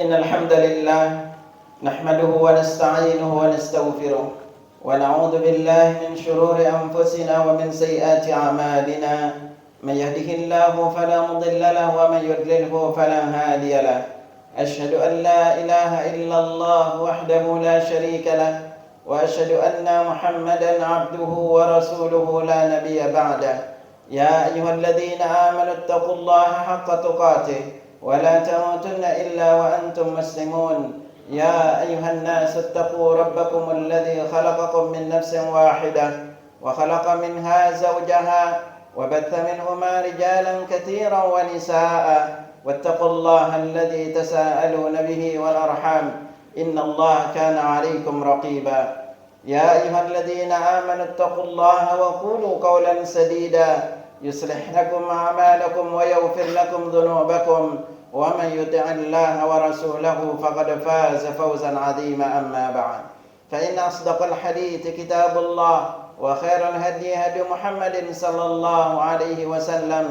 إن الحمد لله نحمده ونستعينه ونستغفره ونعوذ بالله من شرور أنفسنا ومن سيئات أعمالنا من يهده الله فلا مضل له ومن يضلله فلا هادي له أشهد أن لا إله إلا الله وحده لا شريك له وأشهد أن محمدا عبده ورسوله لا نبي بعده يا أيها الذين آمنوا اتقوا الله حق تقاته ولا تموتن إلا وأنتم مسلمون يا أيها الناس اتقوا ربكم الذي خلقكم من نفس واحدة وخلق منها زوجها وبث منهما رجالا كثيرا ونساء واتقوا الله الذي تساءلون به والأرحام إن الله كان عليكم رقيبا يا أيها الذين آمنوا اتقوا الله وقولوا قولا سديدا يصلح لكم أعمالكم ويغفر لكم ذنوبكم ومن يطع الله ورسوله فقد فاز فوزا عظيما أما بعد فإن أصدق الحديث كتاب الله وخير الهدي هدي محمد صلى الله عليه وسلم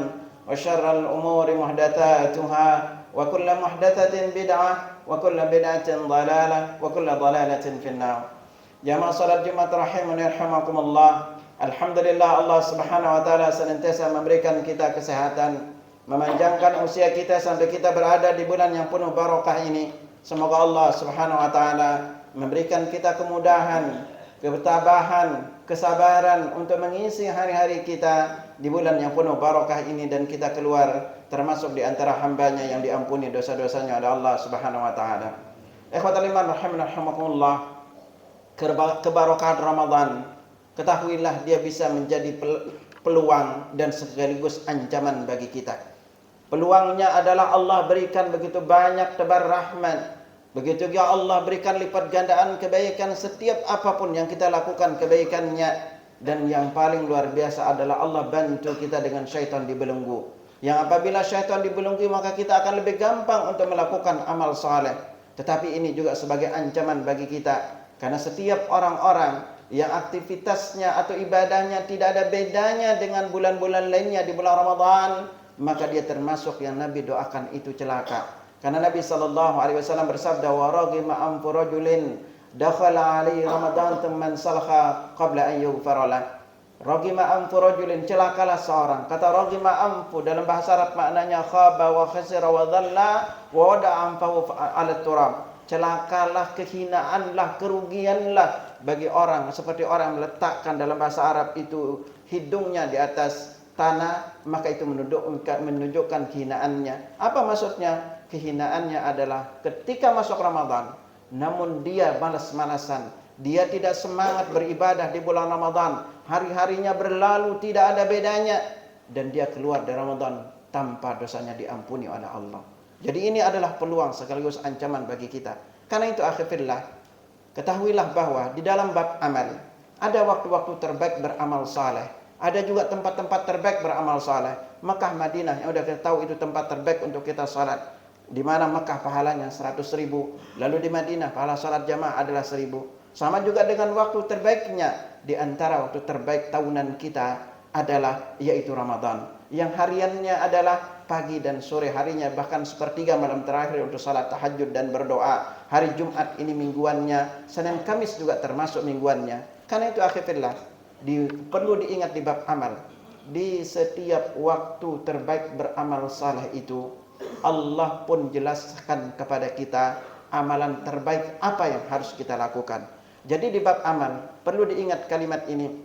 وشر الأمور محدثاتها وكل محدثة بدعة وكل بدعة ضلالة وكل ضلالة في النار. Jamaah salat Jumat rahimani rahimakumullah. Alhamdulillah Allah Subhanahu wa taala senantiasa memberikan kita kesehatan, memanjangkan usia kita sampai kita berada di bulan yang penuh barokah ini. Semoga Allah Subhanahu wa taala memberikan kita kemudahan, ketabahan, kesabaran untuk mengisi hari-hari kita di bulan yang penuh barokah ini dan kita keluar termasuk di antara hambanya yang diampuni dosa-dosanya oleh Allah Subhanahu wa taala. Ikhwatal iman rahimani rahimakumullah. Kebarokahan Ramadan, ketahuilah dia bisa menjadi peluang dan sekaligus ancaman bagi kita. Peluangnya adalah Allah berikan begitu banyak tebar rahmat, begitu juga Allah berikan lipat gandaan kebaikan setiap apapun yang kita lakukan kebaikannya. Dan yang paling luar biasa adalah Allah bantu kita dengan syaitan dibelenggu, yang apabila syaitan dibelenggu maka kita akan lebih gampang untuk melakukan amal saleh. Tetapi ini juga sebagai ancaman bagi kita, karena setiap orang-orang yang aktivitasnya atau ibadahnya tidak ada bedanya dengan bulan-bulan lainnya di bulan Ramadan, maka dia termasuk yang Nabi doakan itu celaka. Karena Nabi SAW bersabda, wa raghima anfu rajulin dakhala alaihi Ramadan thumma salakha qabla an yughfara lah. Raghima anfu rajulin, celakalah seorang. Kata raghima anfu dalam bahasa Arab maknanya khaba wa khasira wa dhalla wa wada'a anfahu ala turab. Celakalah, kehinaanlah, kerugianlah bagi orang seperti orang meletakkan dalam bahasa Arab itu hidungnya di atas tanah, maka itu menunjukkan kehinaannya. Apa maksudnya? Kehinaannya adalah ketika masuk Ramadan, namun dia malas-malasan, dia tidak semangat beribadah di bulan Ramadan, hari-harinya berlalu tidak ada bedanya, dan dia keluar dari Ramadan tanpa dosanya diampuni oleh Allah. Jadi ini adalah peluang sekaligus ancaman bagi kita. Karena itu akhirnya ketahuilah bahwa di dalam bab amal ada waktu-waktu terbaik beramal saleh, ada juga tempat-tempat terbaik beramal saleh. Makkah, Madinah yang udah kita tahu itu tempat terbaik untuk kita salat. Di mana Makkah pahalanya 100.000, lalu di Madinah pahala salat jamaah adalah 1.000. Sama juga dengan waktu terbaiknya, di antara waktu terbaik tahunan kita adalah yaitu Ramadan, yang hariannya adalah pagi dan sore harinya, bahkan sepertiga malam terakhir untuk salat tahajud dan berdoa. Hari Jumat ini mingguannya, Senin Kamis juga termasuk mingguannya. Karena itu akhirnya perlu diingat di bab amal, di setiap waktu terbaik beramal saleh itu Allah pun jelaskan kepada kita amalan terbaik apa yang harus kita lakukan. Jadi di bab amal perlu diingat kalimat ini,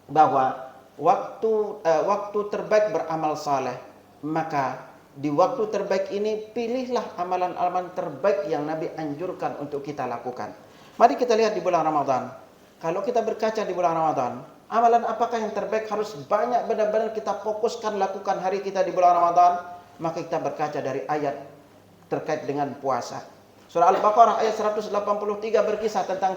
bahwa waktu terbaik beramal saleh, maka di waktu terbaik ini pilihlah amalan-amalan terbaik yang Nabi anjurkan untuk kita lakukan. Mari kita lihat di bulan Ramadan. Kalau kita berkaca di bulan Ramadan, amalan apakah yang terbaik harus banyak benar-benar kita fokuskan lakukan hari kita di bulan Ramadan? Maka kita berkaca dari ayat terkait dengan puasa. Surah Al-Baqarah ayat 183 berkisah tentang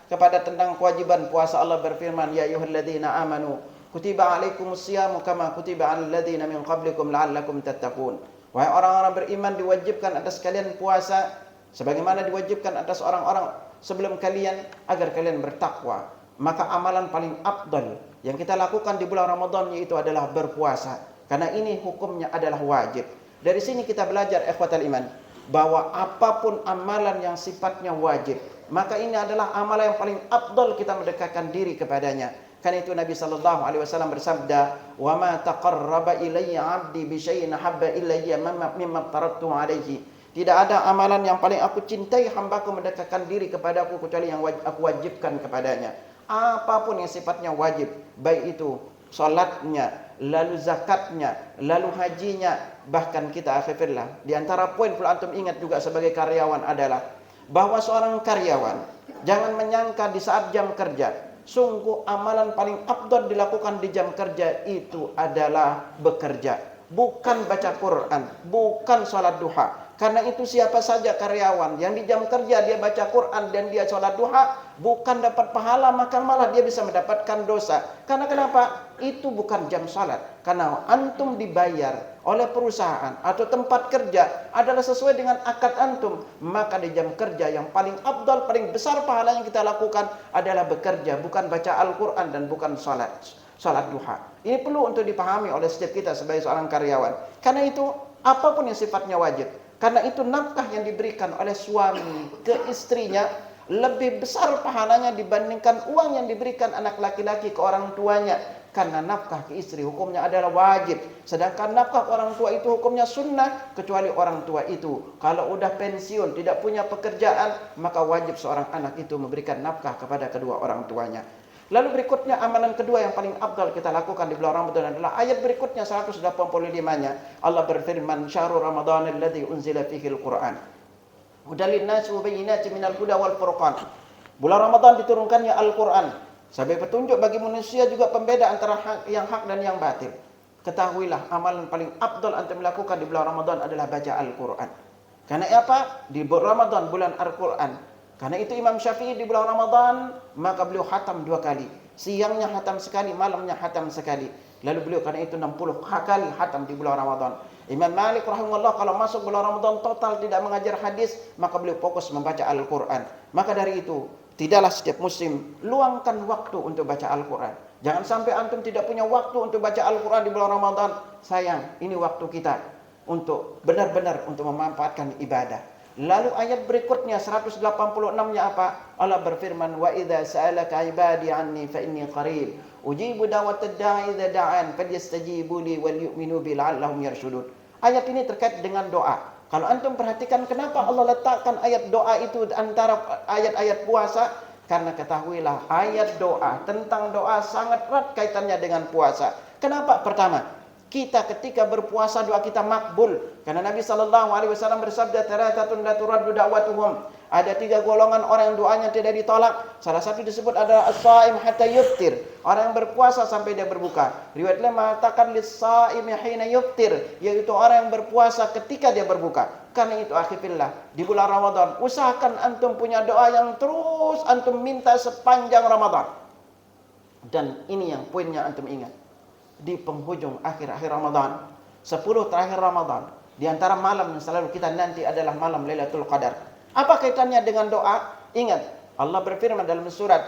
tentang kewajiban puasa. Allah berfirman, ya ayyuhalladzina amanu kutiba alaikumus siyamu kama kutiba alal ladzina min qablikum la'allakum tattaqun. Wahai orang-orang beriman, diwajibkan atas kalian puasa sebagaimana diwajibkan atas orang-orang sebelum kalian agar kalian bertakwa. Maka amalan paling afdal yang kita lakukan di bulan Ramadan yaitu adalah berpuasa. Karena ini hukumnya adalah wajib. Dari sini kita belajar ikhwatal iman, bahwa apapun amalan yang sifatnya wajib, maka ini adalah amalan yang paling afdal kita mendekatkan diri kepadanya. Karena itu Nabi sallallahu alaihi wasallam bersabda, "Wa ma taqarraba ilayya 'abdi bi syai'in habba ilayya mimma taraktu 'alaihi." Tidak ada amalan yang paling aku cintai hambaku mendekatkan diri kepadaku kecuali yang aku wajibkan kepadanya. Apapun yang sifatnya wajib, baik itu salatnya, lalu zakatnya, lalu hajinya, bahkan kita akhirnya di antara poin perlu antum ingat juga sebagai karyawan adalah bahwa seorang karyawan jangan menyangka di saat jam kerja, sungguh amalan paling afdal dilakukan di jam kerja itu adalah bekerja, bukan baca Quran, bukan sholat duha. Karena itu siapa saja karyawan yang di jam kerja dia baca Quran dan dia sholat duha, bukan dapat pahala, maka malah dia bisa mendapatkan dosa. Karena kenapa? Itu bukan jam sholat. Karena antum dibayar oleh perusahaan atau tempat kerja adalah sesuai dengan akad antum, maka di jam kerja yang paling afdal, paling besar pahala yang kita lakukan adalah bekerja, bukan baca Al-Quran dan bukan sholat duha. Ini perlu untuk dipahami oleh setiap kita sebagai seorang karyawan. Karena itu apapun yang sifatnya wajib, karena itu nafkah yang diberikan oleh suami ke istrinya lebih besar pahalanya dibandingkan uang yang diberikan anak laki-laki ke orang tuanya. Karena nafkah ke istri hukumnya adalah wajib, sedangkan nafkah ke orang tua itu hukumnya sunnah, kecuali orang tua itu kalau udah pensiun, tidak punya pekerjaan, maka wajib seorang anak itu memberikan nafkah kepada kedua orang tuanya. Lalu berikutnya amalan kedua yang paling afdal kita lakukan di bulan Ramadan adalah ayat berikutnya 185-nya. Allah berfirman, "Syahrul Ramadan alladzi unzila fihi al-Qur'an hudal lin-nasi wa bayyinatin minal huda wal furqan." Bulan Ramadan diturunkannya Al-Qur'an sebagai petunjuk bagi manusia, juga pembeda antara yang hak dan yang batil. Ketahuilah amalan paling afdal antum melakukan di bulan Ramadan adalah baca Al-Qur'an. Karena apa? Di bulan Ramadan bulan Al-Qur'an. Karena itu Imam Syafi'i di bulan Ramadan maka beliau khatam 2 kali. Siangnya khatam sekali, malamnya khatam sekali. Lalu beliau karena itu 60 kali khatam di bulan Ramadan. Imam Malik rahimahullah kalau masuk bulan Ramadan total tidak mengajar hadis, maka beliau fokus membaca Al-Quran. Maka dari itu tidaklah setiap muslim luangkan waktu untuk baca Al-Quran. Jangan sampai antum tidak punya waktu untuk baca Al-Quran di bulan Ramadan. Sayang, ini waktu kita untuk benar-benar untuk memanfaatkan ibadah. Lalu ayat berikutnya 186-nya apa? Allah berfirman, "Wa idza sa'alaka 'ibadi 'anni fa inni qarib ujibu da'watad da'i idza da'an falyastajibu li wal yu'minu bi la'allahum yarshudun." Ayat ini terkait dengan doa. Kalau antum perhatikan kenapa Allah letakkan ayat doa itu antara ayat-ayat puasa? Karena ketahuilah ayat doa tentang doa sangat erat kaitannya dengan puasa. Kenapa? Pertama, kita ketika berpuasa doa kita makbul. Karena Nabi sallallahu alaihi wasallam bersabda, "Thalathatun la turaddu da'watuhum." Ada 3 golongan orang yang doanya tidak ditolak. Salah satu disebut adalah as-shaim hatta yuftir, orang yang berpuasa sampai dia berbuka. Riwayat lain mengatakan lis-shaimi hina yuftir, yaitu orang yang berpuasa ketika dia berbuka. Karena itu akhirnya di bulan Ramadan usahakan antum punya doa yang terus antum minta sepanjang Ramadan. Dan ini yang poinnya antum ingat. Di penghujung akhir-akhir Ramadan, 10 terakhir Ramadan, di antara malam yang selalu kita nanti adalah malam Lailatul Qadar. Apa kaitannya dengan doa? Ingat, Allah berfirman dalam surat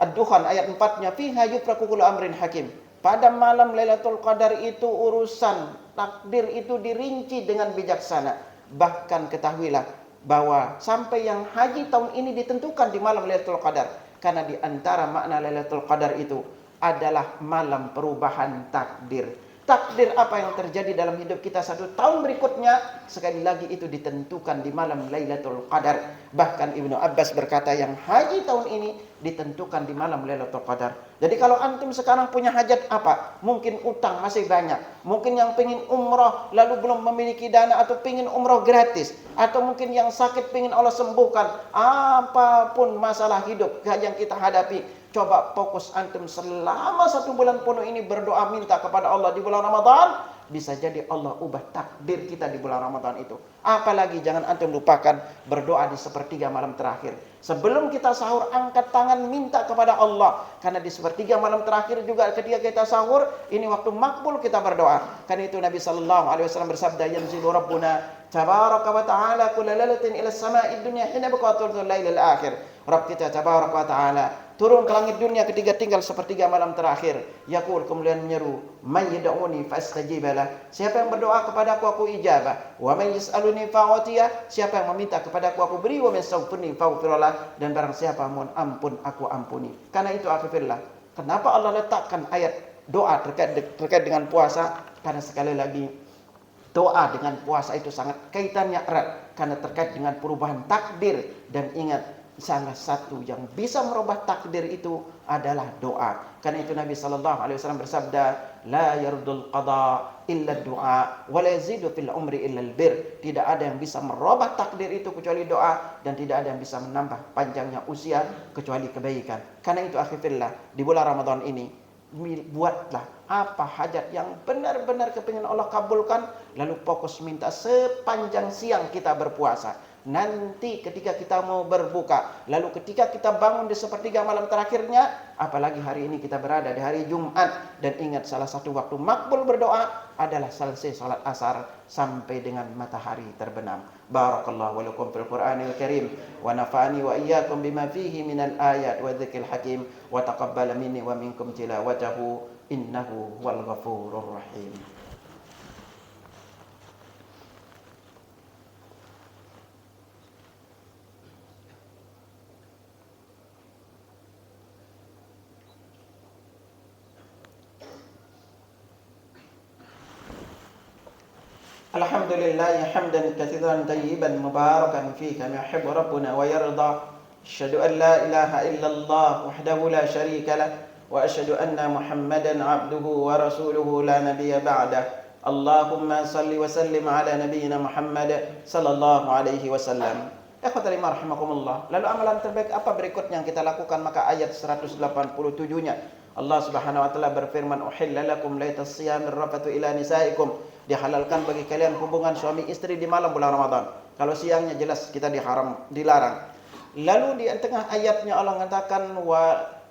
Ad-Dukhan ayat 4-nya, "Fiha yufraqu kullu amrin hakim." Pada malam Lailatul Qadar itu urusan takdir itu dirinci dengan bijaksana. Bahkan ketahuilah bahwa sampai yang haji tahun ini ditentukan di malam Lailatul Qadar. Karena di antara makna Lailatul Qadar itu adalah malam perubahan takdir. Takdir apa yang terjadi dalam hidup kita 1 tahun berikutnya, sekali lagi itu ditentukan di malam Lailatul Qadar. Bahkan Ibnu Abbas berkata yang haji tahun ini ditentukan di malam Lailatul Qadar. Jadi kalau antum sekarang punya hajat apa? Mungkin utang masih banyak. Mungkin yang pengen umrah lalu belum memiliki dana atau pengen umrah gratis. Atau mungkin yang sakit pengen Allah sembuhkan. Apapun masalah hidup yang kita hadapi, coba fokus antum selama 1 bulan penuh ini berdoa minta kepada Allah di bulan Ramadan. Bisa jadi Allah ubah takdir kita di bulan Ramadan itu. Apalagi jangan antum lupakan berdoa di sepertiga malam terakhir. Sebelum kita sahur angkat tangan minta kepada Allah. Karena di sepertiga malam terakhir juga ketika kita sahur ini waktu makbul kita berdoa. Karena itu Nabi sallallahu alaihi wasallam bersabda, "Yanzilu Rabbuna tabaraka wa ta'ala kulla lailatin ila as-sama'id dunya hina baqatul lailil akhir." Rabb kita tabaraka wa ta'ala turun ke langit dunia ketika tinggal sepertiga malam terakhir. Yaqul, kemudian menyeru, "May yad'uni fastajiba la." akhifillah, siapa yang berdoa kepadaku aku ijabah. Wa may yas'aluni fa'utiyah, siapa yang meminta kepadaku aku beri. Wa may yastaghfirni faghfirlah, dan barang siapa mohon ampun aku ampuni. Karena itu akhifillah, kenapa Allah letakkan ayat doa terkait dengan puasa? Karena sekali lagi doa dengan puasa itu sangat kaitannya erat, karena terkait dengan perubahan takdir. Dan ingat, salah satu yang bisa merubah takdir itu adalah doa. Karena itu Nabi SAW bersabda, la yardul qada illa du'a wa la yazidu fil umri illa albir. Tidak ada yang bisa merubah takdir itu kecuali doa, dan tidak ada yang bisa menambah panjangnya usia kecuali kebaikan. Karena itu akhirnya di bulan Ramadan ini, buatlah apa hajat yang benar-benar kepingin Allah kabulkan, lalu fokus minta sepanjang siang kita berpuasa. Nanti ketika kita mau berbuka, lalu ketika kita bangun di sepertiga malam terakhirnya, apalagi hari ini kita berada di hari Jumat, dan ingat salah satu waktu makbul berdoa adalah selesai salat asar sampai dengan matahari terbenam. Barakallahu wa lakum fil Qur'anil Karim, wa nafa'ani wa iyyakum bima fihi minal ayat wa dzikril hakim, wa taqabbala minni wa minkum tilawatahu innahu wal ghafurur rahim. Alhamdulillah hamdan katsiran tayyiban mubarakan fihi kama yuhibbu rabbuna wa yarda. Asyhadu an la ilaha illallah wahdahu la syarika lah, wa asyhadu anna Muhammadan abduhu wa rasuluhu la nabiyya ba'dah. Allahumma salli wa sallim ala nabiyyina Muhammad sallallahu alaihi wasallam. Ikhwatal iman rahimakumullah. Lalu amalan terbaik apa berikutnya yang kita lakukan? Maka ayat 187-nya Allah Subhanahu wa taala berfirman, uhilla lakum laitas siyamir rafathu ila nisaikum. Dihalalkan bagi kalian hubungan suami istri di malam bulan Ramadan. Kalau siangnya jelas kita dilarang. Lalu di tengah ayatnya Allah mengatakan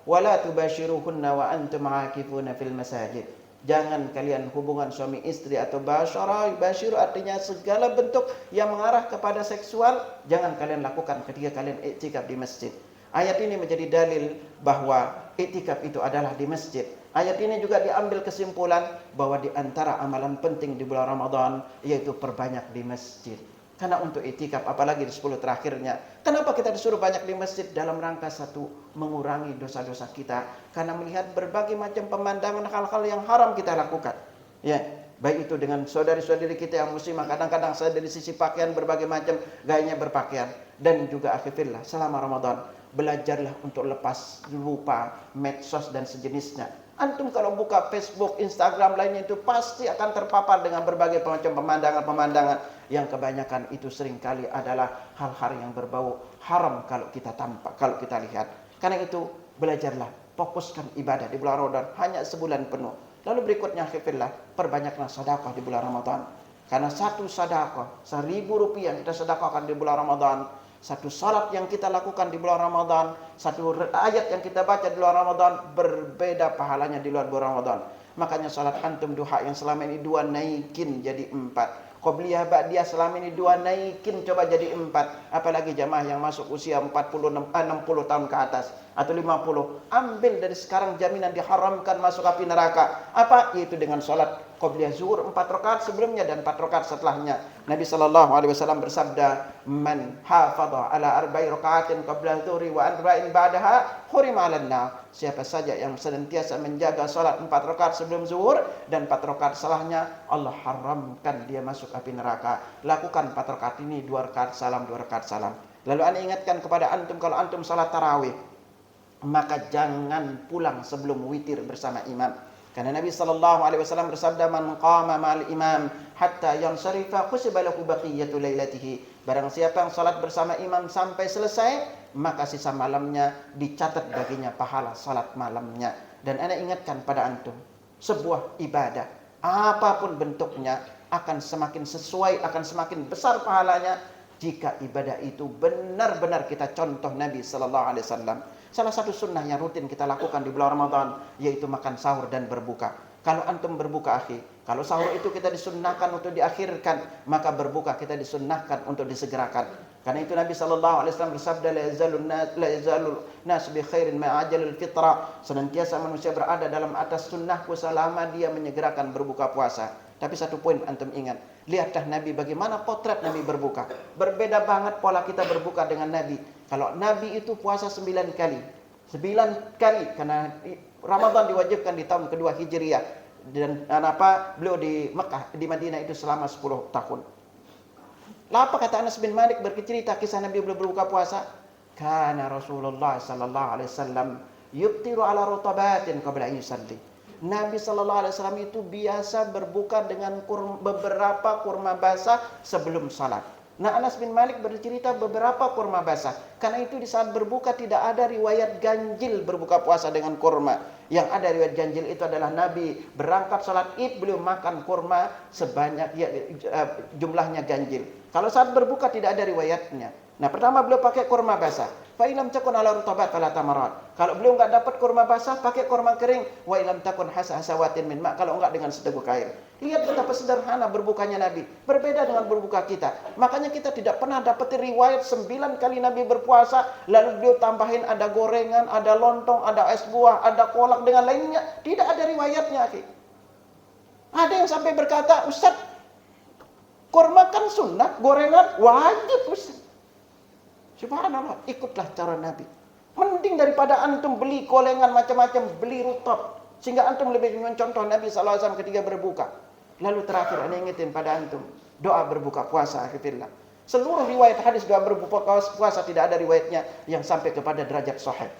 wala tubashiruhunna wa antum aakifuna fil masajid. Jangan kalian hubungan suami istri atau basyiru artinya segala bentuk yang mengarah kepada seksual, jangan kalian lakukan ketika kalian iktikaf di masjid. Ayat ini menjadi dalil bahwa iktikaf itu adalah di masjid. Ayat ini juga diambil kesimpulan bahwa di antara amalan penting di bulan Ramadan yaitu perbanyak di masjid. Karena untuk iktikaf apalagi di 10 terakhirnya, kenapa kita disuruh banyak di masjid? Dalam rangka satu, mengurangi dosa-dosa kita, karena melihat berbagai macam pemandangan hal-hal yang haram kita lakukan. Ya, baik itu dengan saudari-saudari kita yang muslimah, kadang-kadang saya dari sisi pakaian berbagai macam gayanya berpakaian. Dan juga akhirnya selama Ramadan belajarlah untuk lepas lupa medsos dan sejenisnya. Antum kalau buka Facebook, Instagram lainnya itu pasti akan terpapar dengan berbagai macam pemandangan-pemandangan yang kebanyakan itu seringkali adalah hal-hal yang berbau haram kalau kita lihat. Karena itu belajarlah, fokuskan ibadah di bulan Ramadan hanya sebulan penuh. Lalu berikutnya akhirnya perbanyaklah sedekah di bulan Ramadan. Karena satu sedekah, 1.000 rupiah kita sedekahkan di bulan Ramadan. Satu salat yang kita lakukan di bulan Ramadan, satu ayat yang kita baca di bulan Ramadan, berbeda pahalanya di luar bulan Ramadan. Makanya salat antum duha yang selama ini 2 naikin jadi 4. Qobliyah ba'diyah selama ini 2 naikin coba jadi 4. Apalagi jamaah yang masuk usia 60 tahun ke atas atau 50. Ambil dari sekarang jaminan diharamkan masuk api neraka. Apa? Yaitu dengan salat qobliyah zuhur 4 rakaat sebelumnya dan 4 rakaat setelahnya. Nabi SAW bersabda, man hafadha ala 4 rakaatin qabla zuhri wa 4 ba'daha hurima 'alan nar. Siapa saja yang senantiasa menjaga salat 4 rakaat sebelum zuhur dan 4 rakaat setelahnya, Allah haramkan dia masuk api neraka. Lakukan 4 rakaat ini, 2 rakaat salam, 2 rakaat salam. Lalu ana ingatkan kepada antum, kalau antum salat tarawih, maka jangan pulang sebelum witir bersama imam. Karena Nabi SAW bersabda, man qama ma'al imam hatta yansarifa khusiba lahu baqiyatu lailatihi. Barang siapa yang salat bersama imam sampai selesai, maka sisa malamnya dicatat baginya pahala salat malamnya. Dan ana ingatkan pada antum, sebuah ibadah apapun bentuknya akan semakin sesuai, akan semakin besar pahalanya jika ibadah itu benar-benar kita contoh Nabi SAW. Salah satu sunnah yang rutin kita lakukan di bulan Ramadan yaitu makan sahur dan berbuka. Kalau antum berbuka akhi, kalau sahur itu kita disunnahkan untuk diakhirkan, maka berbuka kita disunnahkan untuk disegerakan. Karena itu Nabi SAW bersabda, la yazalul nas bi khairin ma ajalul fitra. Senantiasa manusia berada dalam atas sunnahku selama dia menyegerakan berbuka puasa. Tapi satu poin antum ingat, lihatlah Nabi bagaimana potret Nabi berbuka. Berbeda banget pola kita berbuka dengan Nabi. Kalau Nabi itu puasa 9 kali. 9 kali karena Ramadan diwajibkan di tahun kedua Hijriah dan beliau di Mekah, di Madinah itu selama 10 tahun. Apa kata Anas bin Malik bercerita kisah Nabi berbuka puasa? Kana Rasulullah sallallahu alaihi wasallam yuftiru ala rutabatin qabla an yusalli. Nabi sallallahu alaihi wasallam itu biasa berbuka dengan beberapa kurma basah sebelum salat. Nah, Anas bin Malik bercerita beberapa kurma basah. Karena itu di saat berbuka tidak ada riwayat ganjil berbuka puasa dengan kurma. Yang ada riwayat ganjil itu adalah Nabi berangkat salat Id beliau makan kurma sebanyak jumlahnya ganjil. Kalau saat berbuka tidak ada riwayatnya. Nah, pertama beliau pakai kurma basah. Fa ilam takun ala rutabat fala tamarat. Kalau beliau enggak dapat kurma basah, pakai kurma kering. Wa ilam takun hasawatin min ma. Kalau enggak dengan seteguk air. Lihat betapa sederhana berbukanya Nabi. Berbeda dengan berbuka kita. Makanya kita tidak pernah dapat riwayat 9 kali Nabi berpuasa, lalu beliau tambahin ada gorengan, ada lontong, ada es buah, ada kolak dengan lainnya. Tidak ada riwayatnya, akhi. Ada yang sampai berkata, Ustaz, kurma kan sunnah, gorengan wajib, Ustaz. Subhanallah, ikutlah cara Nabi. Mending daripada antum beli gorengan macam-macam, beli rutab. Sehingga antum lebih mencontoh Nabi SAW ketika berbuka. Lalu terakhir, anda ingetin pada antum, doa berbuka puasa, akhirullah. Seluruh riwayat hadis doa berbuka puasa tidak ada riwayatnya yang sampai kepada derajat sahih.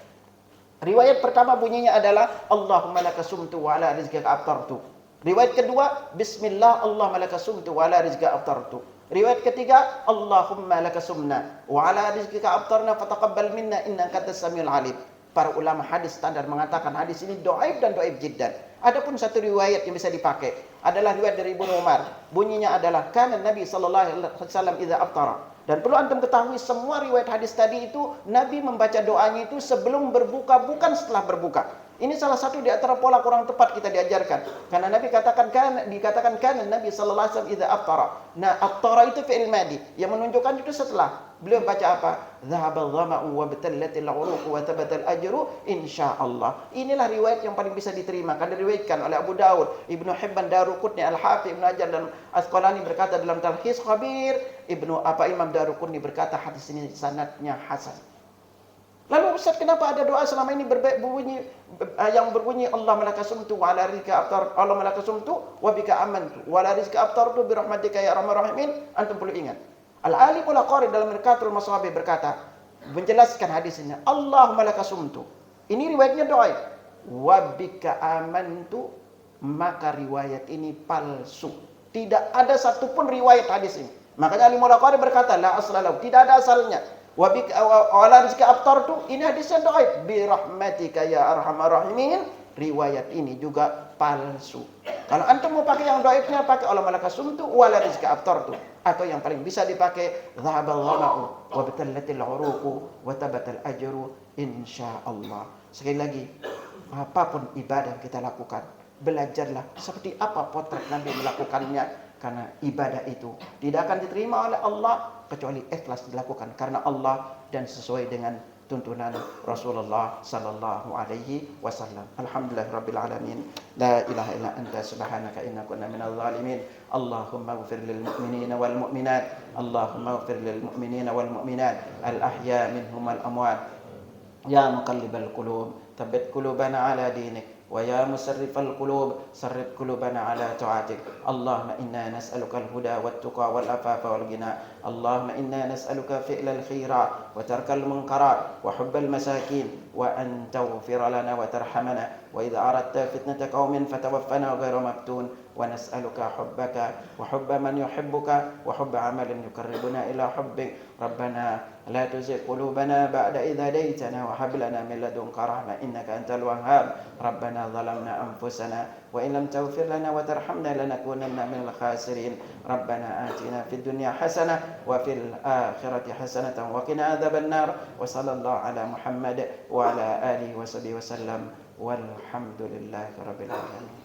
Riwayat pertama bunyinya adalah, Allahumma laka sumtu wa ala rizqika aftartu. Riwayat kedua, Bismillah, Allahumma laka sumtu wa ala rizqika aftartu. Riwayat ketiga, Allahumma laka sumna wa ala rizqika aftarna fataqabbal minna innaka antas samiul alim. Para ulama hadis standar mengatakan hadis ini dhaif dan dhaif jiddan. Adapun satu riwayat yang bisa dipakai adalah riwayat dari Ibnu Umar. Bunyinya adalah kana Nabi sallallahu alaihi wasallam idza aftara. Dan perlu antum ketahui semua riwayat hadis tadi itu Nabi membaca doanya itu sebelum berbuka, bukan setelah berbuka. Ini salah satu di antara pola kurang tepat kita diajarkan. Karena Nabi dikatakan kan Nabi sallallahu alaihi wasallam idza aftara. Nah, aftara itu fi'il madi yang menunjukkan itu setelah. Beliau baca apa? Dhahabal dhama'u wa batallatil 'uruq wa tabatal ajru insyaallah. Inilah riwayat yang paling bisa diterima karena diriwayatkan oleh Abu Daud, Ibnu Hibban, Daruqutni, Al-Hafiz, Ibnu Hajar dan Asqalani berkata dalam Talkhis Khabir, Imam Daruqutni berkata hadis ini sanadnya hasan. Lalu Ustaz, kenapa ada doa selama ini berbunyi yang berbunyi Allah malaka sumtu wa ala rizqika aftar, Allah malaka sumtu wa bika amantu wa ala rizqika aftartu bi rahmatika ya arhamar rahimin? Antum perlu ingat. Al-Ali Qul Qari dalam Mirqatul Masabih berkata, menjelaskan hadis ini, Allahumma laka sumtu. Ini riwayatnya doa. Wa bika amantu, maka riwayat ini palsu. Tidak ada satupun riwayat hadis ini. Makanya Ali Qul Qari berkata, la aslalahu, tidak ada asalnya. Wa bika ala rizqika aftartu, ini hadisnya doa. Bi rahmatika ya arhamar rahimin. Riwayat ini juga palsu. Kalau antum mau pakai yang dhaifnya, pakai Allah malaka sumtu wa la rizqa aftartu. Atau yang paling bisa dipakai dhahabal ghama'u wa batallatil 'uruqu wa tabatal ajru insyaallah. Sekali lagi, apapun ibadah kita lakukan, belajarlah seperti apa potret Nabi melakukannya, karena ibadah itu tidak akan diterima oleh Allah kecuali ikhlas dilakukan karena Allah dan sesuai dengan tuntunan Rasulullah sallallahu alaihi wasallam. Alhamdulillahirabbil alamin. La ilaha illa anta subhanaka inna kunna minadh dhalimin. Allahumma ighfir lil mu'minina wal mu'minat. Allahumma ighfir lil mu'minina wal mu'minat al ahya minhum wal amwat. Ya muqallibal qulub, thabbit qulubana ala dinik. ويا مسرف القلوب صرف قلوبنا على طاعتك. اللهم إنا نسألك الهدى والتقى والعفاف والغنى. اللهم إنا نسألك فعل الخيرات وترك المنكرات وحب المساكين وأن تغفر لنا وترحمنا وإذا أردت فتنة قوم فتوفنا غير مفتون ونسألك حبك وحب من يحبك وحب عمل يقربنا إلى حبك. ربنا لا تزغ قلوبنا بعد إذ هديتنا وهب لنا من لدنك رحمة إنك أنت الوهاب. ربنا ظلمنا أنفسنا وإن لم تغفر لنا وترحمنا لنكونن من الخاسرين. ربنا آتنا في الدنيا حسنة وفي الآخرة حسنة وقنا عذاب النار. وصلى الله على محمد وعلى آله وصحبه وسلم والحمد لله رب العالمين.